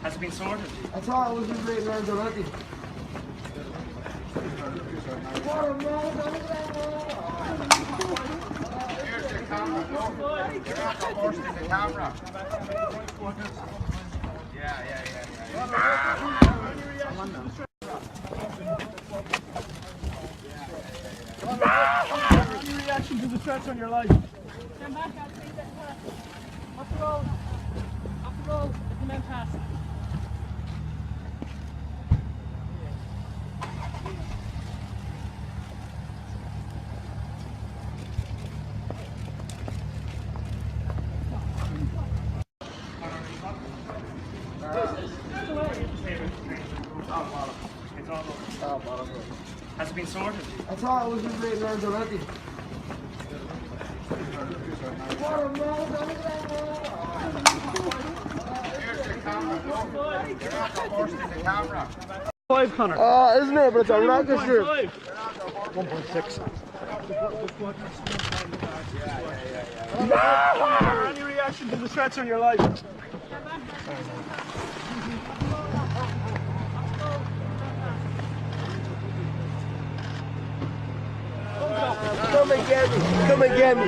Has it been sorted? I thought I was in great learned already. Here's the camera, look. You're not bursting the camera. Yeah. Any reaction to the threats on your life? Stand back, guys. Off the road. Off the road. Let the men pass. It's all over. Has it been sorted? I thought I was in great learned already. Here's the camera, look. You're not bursting the camera. 5, Conor. Isn't it? But it's a rocket ship. 1.6. Any reaction to the threats on your life? Come and get me. Come and get me.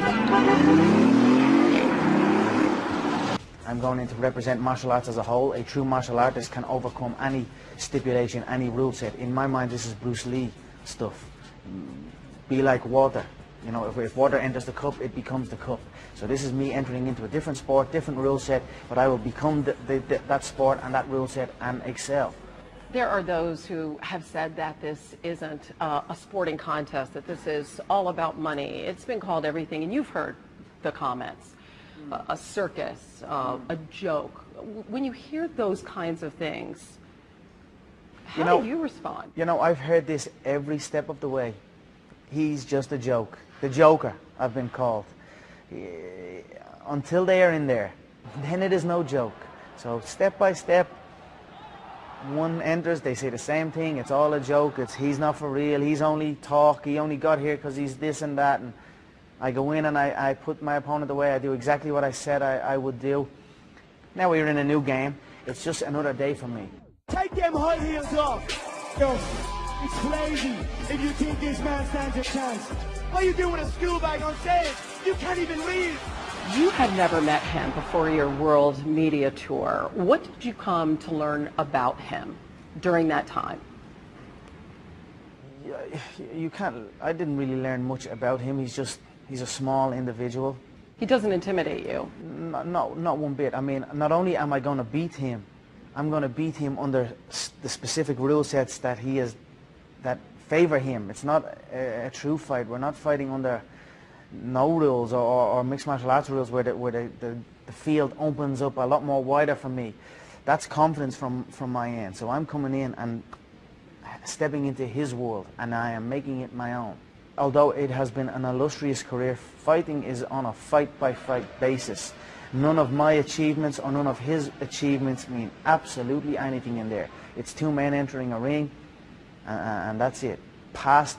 I'm going in to represent martial arts as a whole. A true martial artist can overcome any stipulation, any rule set. In my mind, this is Bruce Lee stuff. Be like water. You know, if water enters the cup, it becomes the cup. So this is me entering into a different sport, different rule set, but I will become that sport and that rule set and excel. There are those who have said that this isn't a sporting contest, that this is all about money. It's been called everything, and you've heard the comments. A circus, a joke. When you hear those kinds of things, how do you respond? You know, I've heard this every step of the way. He's just a joke. The Joker, I've been called. Until they are in there, then it is no joke. So step by step, one enters, they say the same thing, it's all a joke, he's not for real, he's only talk, he only got here because he's this and that, and I go in and I put my opponent away, I do exactly what I said I would do. Now we're in a new game, it's just another day for me. Take them high heels off! Yo, it's crazy if you think this man stands a chance. What are you doing with a school bag on stage? You can't even read! You had never met him before your world media tour. What did you come to learn about him during that time? You can't, I didn't really learn much about him. He's a small individual. He doesn't intimidate you? Not one bit. I mean, not only am I going to beat him, I'm going to beat him under the specific rule sets that he has, that favor him. It's not a true fight. We're not fighting under no rules or mixed martial arts rules where the field opens up a lot more wider for me. That's confidence from my end. So I'm coming in and stepping into his world, and I am making it my own. Although it has been an illustrious career, fighting is on a fight-by-fight basis. None of my achievements or none of his achievements mean absolutely anything in there. It's two men entering a ring, and that's it. Past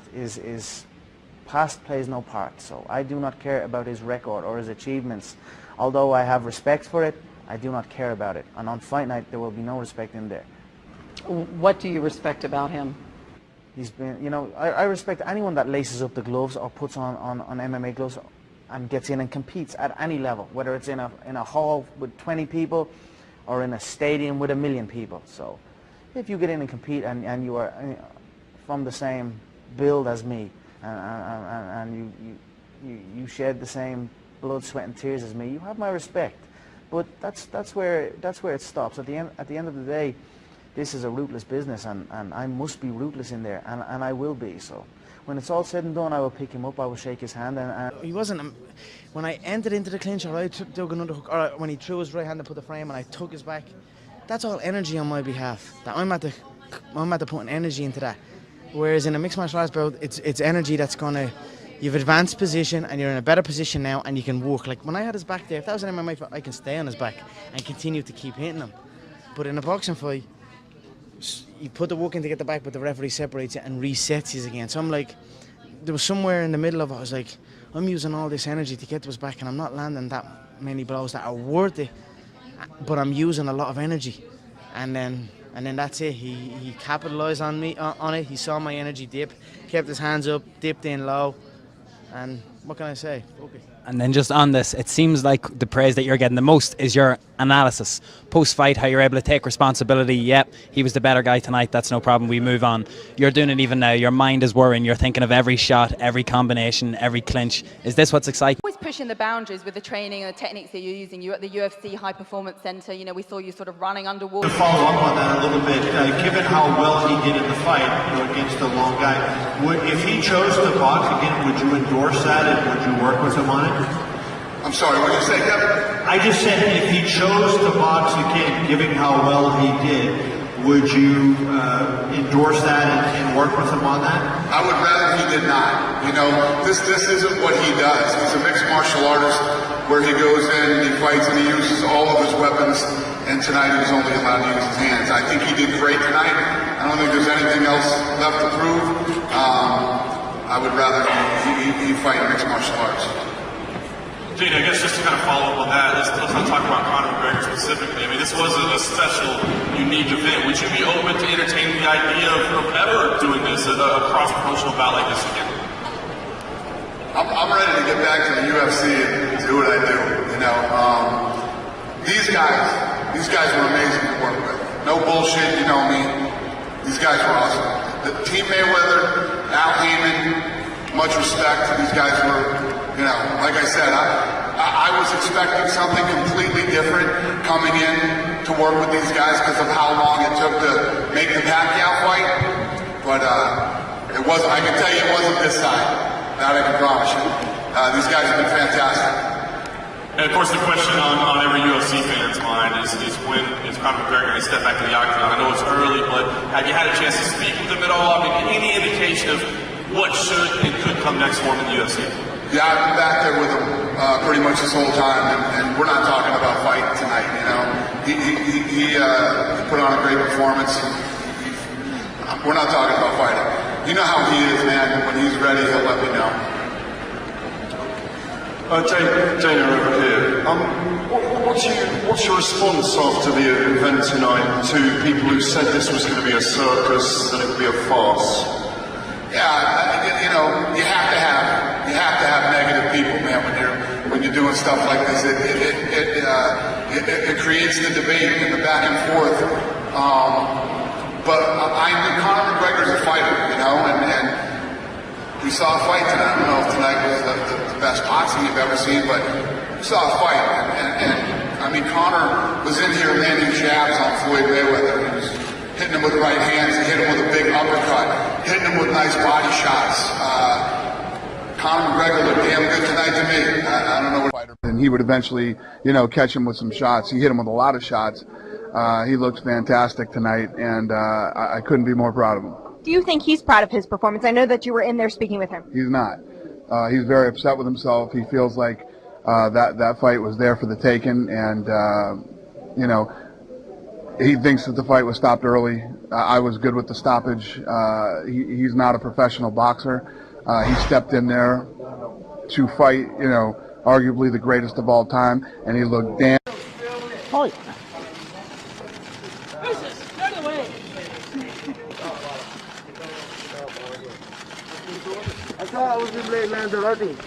plays no part, so I do not care about his record or his achievements. Although I have respect for it, I do not care about it. And on fight night, there will be no respect in there. What do you respect about him? He's been, you know, I respect anyone that laces up the gloves or puts on MMA gloves and gets in and competes at any level, whether it's in a hall with 20 people or in a stadium with 1 million people. So if you get in and compete and you are from the same build as me, and you shed the same blood, sweat, and tears as me, you have my respect. But that's where it stops. At the end of the day, this is a ruthless business, and I must be ruthless in there, and I will be. So when it's all said and done, I will pick him up, I will shake his hand, and he wasn't. When I entered into the clinch, or I took another hook, or when he threw his right hand to put the frame, and I took his back, that's all energy on my behalf. That I'm at the putting energy into that. Whereas in a mixed martial arts bout, it's energy that's gonna, you've advanced position and you're in a better position now and you can work. Like when I had his back there, if that was an MMA fight, I can stay on his back and continue to keep hitting him. But in a boxing fight, you put the work in to get the back, but the referee separates it and resets you again. So I'm like, there was somewhere in the middle of it, I was like, I'm using all this energy to get to his back and I'm not landing that many blows that are worth it, but I'm using a lot of energy. and then that's it. He capitalized on me on it. He saw my energy dip, kept his hands up, dipped in low, and what can I say? Okay. And then just on this, it seems like the praise that you're getting the most is your analysis. Post-fight, how you're able to take responsibility. Yep, he was the better guy tonight. That's no problem. We move on. You're doing it even now. Your mind is worrying. You're thinking of every shot, every combination, every clinch. Is this what's exciting? Always pushing the boundaries with the training and the techniques that you're using. You're at the UFC High Performance Center. You know, we saw you sort of running underwater. To follow up on that a little bit, given how well he did in the fight, against a long guy, if he chose to box again, would you endorse that and would you work with him on it? I'm sorry, what did you say, Kevin? I just said if he chose to box again, given how well he did, would you endorse that and work with him on that? I would rather he did not. You know, this isn't what he does. He's a mixed martial artist where he goes in and he fights and he uses all of his weapons, and tonight he was only allowed to use his hands. I think he did great tonight. I don't think there's anything else left to prove. I would rather he fight mixed martial arts. Gene, I guess just to kind of follow up on that, let's not talk about Conor McGregor specifically. I mean, this was a special, unique event. Would you be open to entertaining the idea of ever doing this, a cross-promotional bout like this again? I'm ready to get back to the UFC and do what I do. You know, these guys were amazing to work with. No bullshit, you know me. These guys were awesome. The Team Mayweather, Al Heyman, much respect. These guys were. You know, like I said, I was expecting something completely different coming in to work with these guys because of how long it took to make the Pacquiao fight. But it wasn't. I can tell you, it wasn't this side. That I can promise you. These guys have been fantastic. And of course, the question on every UFC fan's mind is when is Conor McGregor going to step back to the octagon? I know it's early, but have you had a chance to speak with him at all? I mean, any indication of what should and could come next for him in the UFC? Yeah, I've been back there with him pretty much this whole time, and we're not talking about fighting tonight. You know, he put on a great performance. We're not talking about fighting. You know how he is, man. When he's ready, he'll let me know. Dana over here. What's your response after the event tonight to people who said this was going to be a circus, that it would be a farce? Yeah, you know, you have to have negative people, man. When you're doing stuff like this, it creates the debate and the back and forth. But I knew Conor McGregor's a fighter, you know, and we saw a fight tonight. I don't know if tonight was the best boxing you've ever seen, but we saw a fight. And I mean, Conor was in here landing jabs on Floyd Mayweather. He was hitting him with the right hands, he hit him with a big uppercut, hitting him with nice body shots. Conor McGregor looked damn good tonight to me. I don't know what fighter. And he would eventually, you know, catch him with some shots. He hit him with a lot of shots. He looked fantastic tonight, and I couldn't be more proud of him. Do you think he's proud of his performance? I know that you were in there speaking with him. He's not. He's very upset with himself. He feels like that fight was there for the taking, and, you know, he thinks that the fight was stopped early. I was good with the stoppage. He's not a professional boxer. He stepped in there to fight, you know, arguably the greatest of all time, and he looked damn. Hi. Get away. I thought I was in late Lanzarote.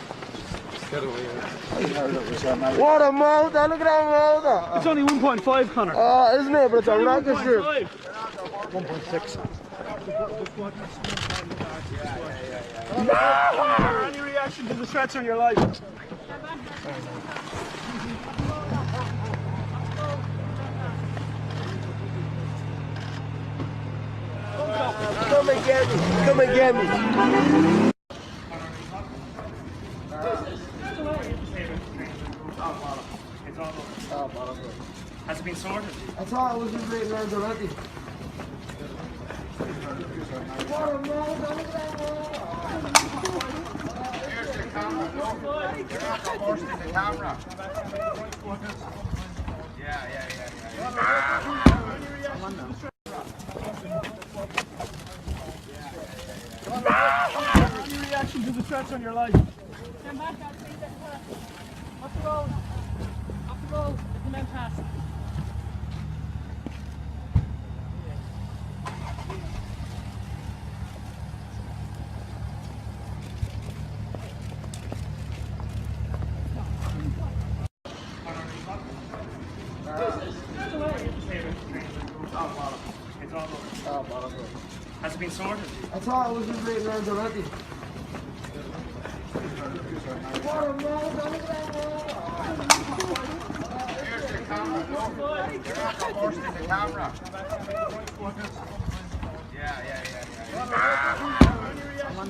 What a mouth! Look at that mouth! It's only 1.5, Conor. Isn't it? But it's a rocket ship. 1.6. Any reaction to the threats on your life? Come and get me. Come and get me. Has it been sorted? I thought I was in late Lanzarote. What a mouth! Look at that mouth! Here's the camera. You're not forcing the camera. Yeah. Any reaction to the threats on your life? Stand back, I'll see that. Off the road. Off the road. The men pass. Has it been sorted? I thought it was in great rounds already. What a move, look at that Here's the camera. You're not the horse in the camera. Yeah.